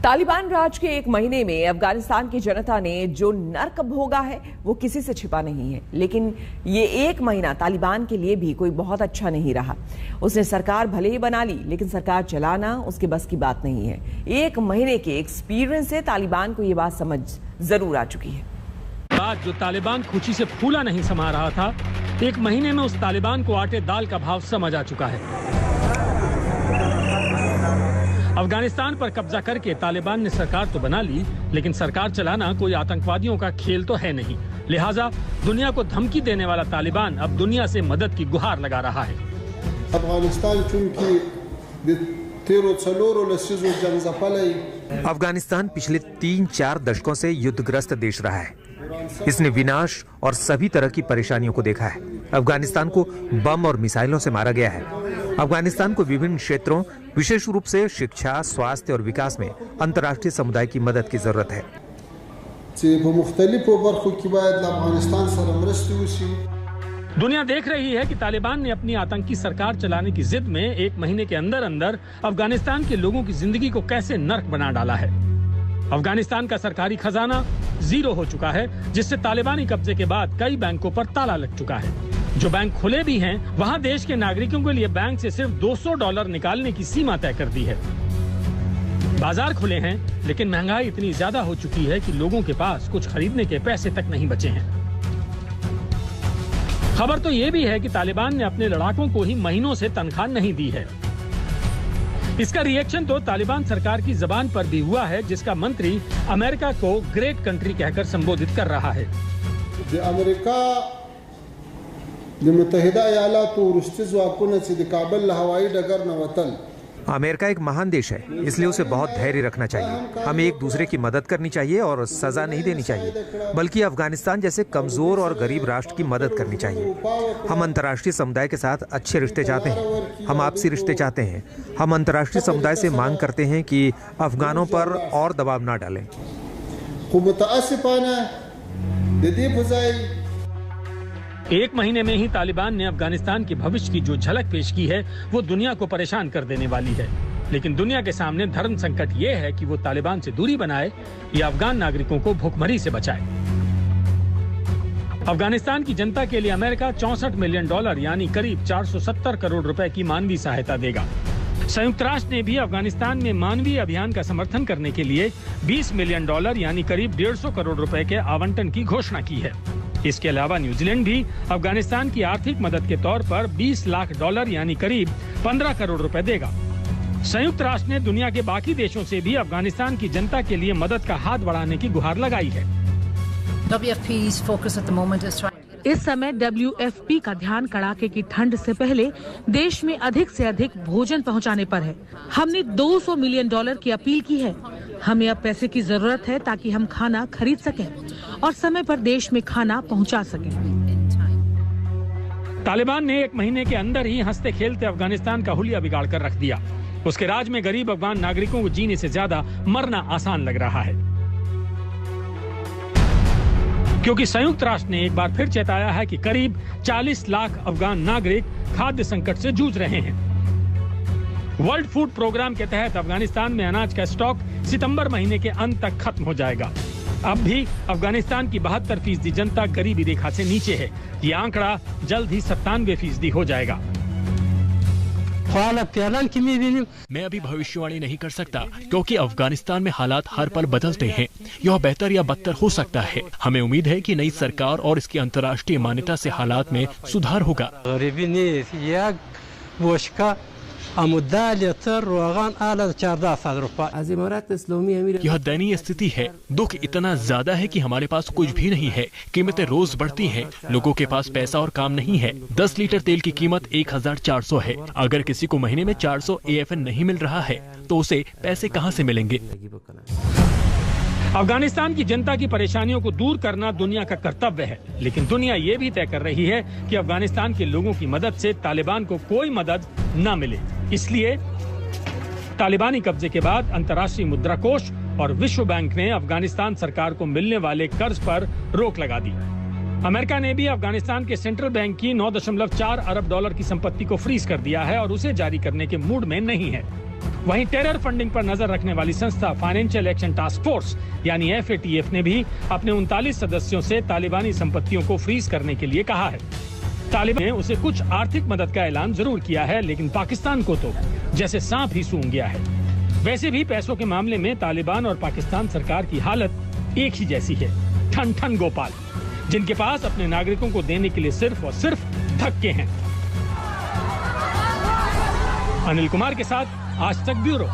तालिबान राज के एक महीने में अफगानिस्तान की जनता ने जो नर्क भोगा है वो किसी से छिपा नहीं है। लेकिन ये एक महीना तालिबान के लिए भी कोई बहुत अच्छा नहीं रहा। उसने सरकार भले ही बना ली, लेकिन सरकार चलाना उसके बस की बात नहीं है। एक महीने के एक्सपीरियंस से तालिबान को ये बात समझ जरूर आ चुकी है। बात जो तालिबान खुशी से फूला नहीं समा रहा था, एक महीने में उस तालिबान को आटे दाल का भाव समझ आ चुका है। अफगानिस्तान पर कब्जा करके तालिबान ने सरकार तो बना ली, लेकिन सरकार चलाना कोई आतंकवादियों का खेल तो है नहीं। लिहाजा दुनिया को धमकी देने वाला तालिबान अब दुनिया से मदद की गुहार लगा रहा है। अफगानिस्तान पिछले 3-4 दशकों से युद्धग्रस्त देश रहा है। इसने विनाश और सभी तरह की परेशानियों को देखा है। अफगानिस्तान को बम और मिसाइलों से मारा गया है। अफगानिस्तान को विभिन्न क्षेत्रों, विशेष रूप से शिक्षा, स्वास्थ्य और विकास में अंतर्राष्ट्रीय समुदाय की मदद की जरूरत है। दुनिया देख रही है कि तालिबान ने अपनी आतंकी सरकार चलाने की जिद में एक महीने के अंदर अंदर अफगानिस्तान के लोगों की जिंदगी को कैसे नर्क बना डाला है। अफगानिस्तान का सरकारी खजाना जीरो हो चुका है, जिससे तालिबानी कब्जे के बाद कई बैंकों पर ताला लग चुका है। जो बैंक खुले भी हैं, वहां देश के नागरिकों के लिए बैंक से सिर्फ $200 निकालने की सीमा तय कर दी है। बाजार खुले हैं, लेकिन महंगाई इतनी ज्यादा हो चुकी है कि लोगों के पास कुछ खरीदने के पैसे तक नहीं बचे हैं। खबर तो ये भी है कि तालिबान ने अपने लड़ाकों को ही महीनों से तनख्वाह नहीं दी है। इसका रिएक्शन तो तालिबान सरकार की जबान पर भी हुआ है, जिसका मंत्री अमेरिका को ग्रेट कंट्री कहकर संबोधित कर रहा है। अमेरिका एक महान देश है, इसलिए उसे बहुत धैर्य रखना चाहिए। हमें एक दूसरे की मदद करनी चाहिए और सजा नहीं देनी चाहिए, बल्कि अफगानिस्तान जैसे कमजोर और गरीब राष्ट्र की मदद करनी चाहिए। हम अंतर्राष्ट्रीय समुदाय के साथ अच्छे रिश्ते चाहते हैं, हम आपसी रिश्ते चाहते हैं। हम अंतर्राष्ट्रीय समुदाय से मांग करते हैं कि अफगानों पर और दबाव न डालें। एक महीने में ही तालिबान ने अफगानिस्तान के भविष्य की जो झलक पेश की है, वो दुनिया को परेशान कर देने वाली है। लेकिन दुनिया के सामने धर्म संकट ये है कि वो तालिबान से दूरी बनाए या अफगान नागरिकों को भूखमरी से बचाए। अफगानिस्तान की जनता के लिए अमेरिका $64 मिलियन यानी करीब 470 करोड़ रुपए की मानवीय सहायता देगा। संयुक्त राष्ट्र ने भी अफगानिस्तान में मानवीय अभियान का समर्थन करने के लिए $20 मिलियन यानी करीब 150 करोड़ रुपए के आवंटन की घोषणा की है। इसके अलावा न्यूजीलैंड भी अफगानिस्तान की आर्थिक मदद के तौर पर $20 लाख यानी करीब 15 करोड़ रुपए देगा। संयुक्त राष्ट्र ने दुनिया के बाकी देशों से भी अफगानिस्तान की जनता के लिए मदद का हाथ बढ़ाने की गुहार लगाई है। इस समय WFP का ध्यान कड़ाके की ठंड से पहले देश में अधिक से अधिक भोजन पहुंचाने पर है। हमने $200 मिलियन की अपील की है। हमें अब पैसे की जरूरत है ताकि हम खाना खरीद सकें और समय पर देश में खाना पहुंचा सकें। तालिबान ने एक महीने के अंदर ही हंसते खेलते अफगानिस्तान का हुलिया बिगाड़ कर रख दिया। उसके राज में गरीब अफगान नागरिकों को जीने से ज्यादा मरना आसान लग रहा है, क्योंकि संयुक्त राष्ट्र ने एक बार फिर चेताया है कि करीब 40 लाख अफगान नागरिक खाद्य संकट से जूझ रहे हैं। वर्ल्ड फूड प्रोग्राम के तहत अफगानिस्तान में अनाज का स्टॉक सितंबर महीने के अंत तक खत्म हो जाएगा। अब भी अफगानिस्तान की 72% जनता गरीबी रेखा से नीचे है। ये आंकड़ा जल्द ही 97% हो जाएगा। मैं अभी भविष्यवाणी नहीं कर सकता, क्योंकि अफगानिस्तान में हालात हर पल बदलते हैं। यह बेहतर या बदतर हो सकता है। हमें उम्मीद है कि नई सरकार और इसकी अंतर्राष्ट्रीय मान्यता से हालात में सुधार होगा। यह दयनीय स्थिति है। दुख इतना ज्यादा है कि हमारे पास कुछ भी नहीं है। कीमतें रोज बढ़ती हैं। लोगों के पास पैसा और काम नहीं है। 10 लीटर तेल की कीमत 1400 है। अगर किसी को महीने में 400 AFN नहीं मिल रहा है तो उसे पैसे कहां से मिलेंगे? अफगानिस्तान की जनता की परेशानियों को दूर करना दुनिया का कर्तव्य है, लेकिन दुनिया ये भी तय कर रही है कि अफगानिस्तान के लोगों की मदद से तालिबान को कोई मदद न मिले। इसलिए तालिबानी कब्जे के बाद अंतर्राष्ट्रीय मुद्रा कोष और विश्व बैंक ने अफगानिस्तान सरकार को मिलने वाले कर्ज पर रोक लगा दी। अमेरिका ने भी अफगानिस्तान के सेंट्रल बैंक की 9.4 अरब डॉलर की संपत्ति को फ्रीज कर दिया है और उसे जारी करने के मूड में नहीं है। वहीं टेरर फंडिंग पर नजर रखने वाली संस्था फाइनेंशियल एक्शन टास्क फोर्स यानी FATF ने भी अपने 39 सदस्यों से तालिबानी संपत्तियों को फ्रीज करने के लिए कहा है। तालिबान ने उसे कुछ आर्थिक मदद का ऐलान जरूर किया है, लेकिन पाकिस्तान को तो जैसे सांप ही सूंघ गया है। वैसे भी पैसों के मामले में तालिबान और पाकिस्तान सरकार की हालत एक ही जैसी है, ठन ठन गोपाल, जिनके पास अपने नागरिकों को देने के लिए सिर्फ और सिर्फ धक्के हैं। अनिल कुमार के साथ आज तक ब्यूरो।